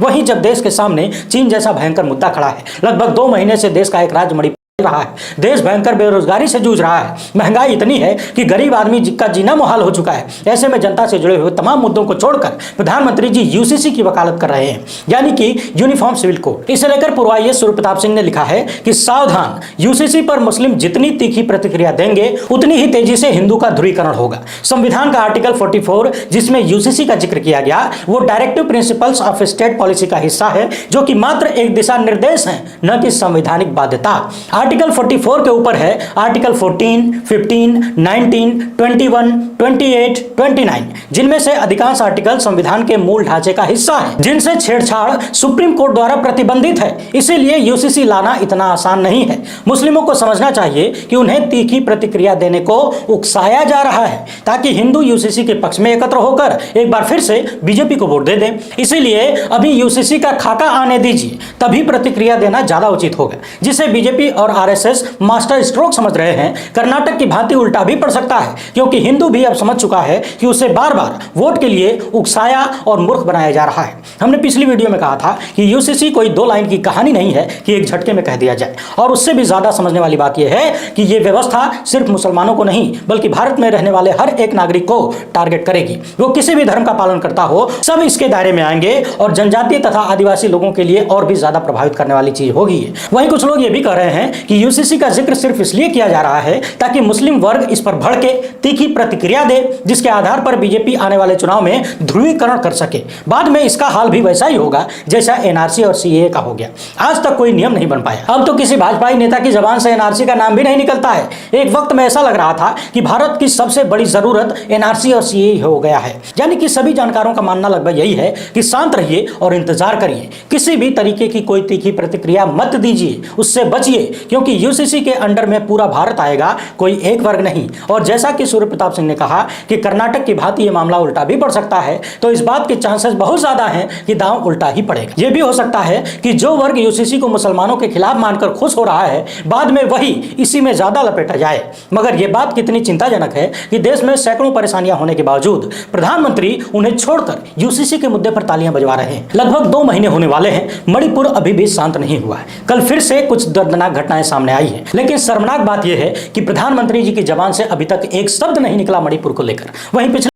वहीं जब देश के सामने चीन जैसा भयंकर मुद्दा खड़ा है, लगभग 2 महीने से देश का एक राज्य मणिपुर रहा है, देश भयंकर बेरोजगारी से जूझ रहा है, महंगाई इतनी है कि गरीब आदमी का जीना मुहाल हो चुका है। ऐसे में जनता से जुड़े हुए तमाम मुद्दों को छोड़कर प्रधानमंत्री जी यूसीसी की वकालत कर रहे हैं, यानी कि यूनिफॉर्म सिविल कोड। इसे लेकर पूर्व आईएएस सूर्य प्रताप सिंह ने लिखा है कि सावधान, यूसीसी पर मुस्लिम जितनी तीखी प्रतिक्रिया देंगे उतनी ही तेजी से हिंदू का ध्रुवीकरण होगा। संविधान का आर्टिकल 44 जिसमें यूसीसी का जिक्र किया गया वो directive principles of state policy का हिस्सा है, जो कि मात्र एक दिशा निर्देश है, न कि संवैधानिक बाध्यता। आर्टिकल 44 के ऊपर है आर्टिकल 14, 15, 19, 21, 28, 29, जिनमें से अधिकांश आर्टिकल संविधान के मूल ढांचे का हिस्सा है, जिनसे छेड़छाड़ सुप्रीम कोर्ट द्वारा प्रतिबंधित है। इसीलिए यूसीसी लाना इतना आसान नहीं है। मुस्लिमों को समझना चाहिए कि उन्हें तीखी प्रतिक्रिया देने को उकसाया जा रहा है ताकि हिंदू यूसीसी के पक्ष में एकत्र होकर एक बार फिर से बीजेपी को वोट दे दें। इसीलिए अभी यूसीसी का खाका आने दीजिए, तभी प्रतिक्रिया देना ज्यादा उचित होगा, जिसे बीजेपी और आरएसएस मास्टर स्ट्रोक समझ रहे हैं। कर्नाटक की भांति उल्टा भी पड़ सकता है, क्योंकि हिंदू भी अब समझ चुका है कि उसे बार बार वोट के लिए उकसाया और मूर्ख बनाया जा रहा है। हमने पिछली वीडियो में कहा था कि यूसीसी कोई 2 लाइन की कहानी नहीं है कि एक झटके में कह दिया जाए, और उससे भी ज्यादा समझने वाली बात यह है कि यह व्यवस्था सिर्फ मुसलमानों को नहीं बल्कि भारत में रहने वाले हर एक नागरिक को टारगेट करेगी। वो किसी भी धर्म का पालन करता हो, सब इसके दायरे में आएंगे और जनजातीय तथा आदिवासी लोगों के लिए और भी ज्यादा प्रभावित करने वाली चीज होगी। वहीं कुछ लोग ये भी कह रहे हैं कि यूसीसी का जिक्र सिर्फ इसलिए किया जा रहा है ताकि मुस्लिम वर्ग इस पर भड़के तीखी प्रतिक्रिया दे, जिसके आधार पर बीजेपी आने वाले चुनाव में ध्रुवीकरण कर सके। बाद में इसका हाल भी वैसा ही होगा जैसा एनआरसी और सीएए का हो गया। आज तक कोई नियम नहीं बन पाया। अब तो किसी भाजपाई नेता की जबान से एनआरसी का नाम भी नहीं निकलता है। एक वक्त में ऐसा लग रहा था कि भारत की सबसे बड़ी जरूरत एनआरसी और सीएए हो गया है। यानी कि सभी जानकारों का मानना लगभग यही है कि शांत रहिए और इंतजार करिए, किसी भी तरीके की कोई तीखी प्रतिक्रिया मत दीजिए, उससे बचिए, क्योंकि यूसीसी के अंडर में पूरा भारत आएगा, कोई एक वर्ग नहीं। और जैसा कि सूर्य प्रताप सिंह ने कहा कि कर्नाटक की भांति यह मामला उल्टा भी पड़ सकता है, तो इस बात के चांसेस बहुत ज्यादा हैं कि दांव उल्टा ही पड़ेगा। यह भी हो सकता है कि जो वर्ग यूसीसी को मुसलमानों के खिलाफ मानकर खुश हो रहा है, बाद में वही इसी में ज्यादा लपेटा जाए। मगर यह बात कितनी चिंताजनक है कि देश में सैकड़ों परेशानियां होने के बावजूद प्रधानमंत्री उन्हें छोड़कर यूसीसी के मुद्दे पर तालियां बजवा रहे हैं। लगभग 2 महीने होने वाले हैं, मणिपुर अभी भी शांत नहीं हुआ है। कल फिर से कुछ दर्दनाक घटनाएं सामने आई है, लेकिन शर्मनाक बात यह है कि प्रधानमंत्री जी की जबान से अभी तक एक शब्द नहीं निकला मणिपुर को लेकर। वहीं पिछले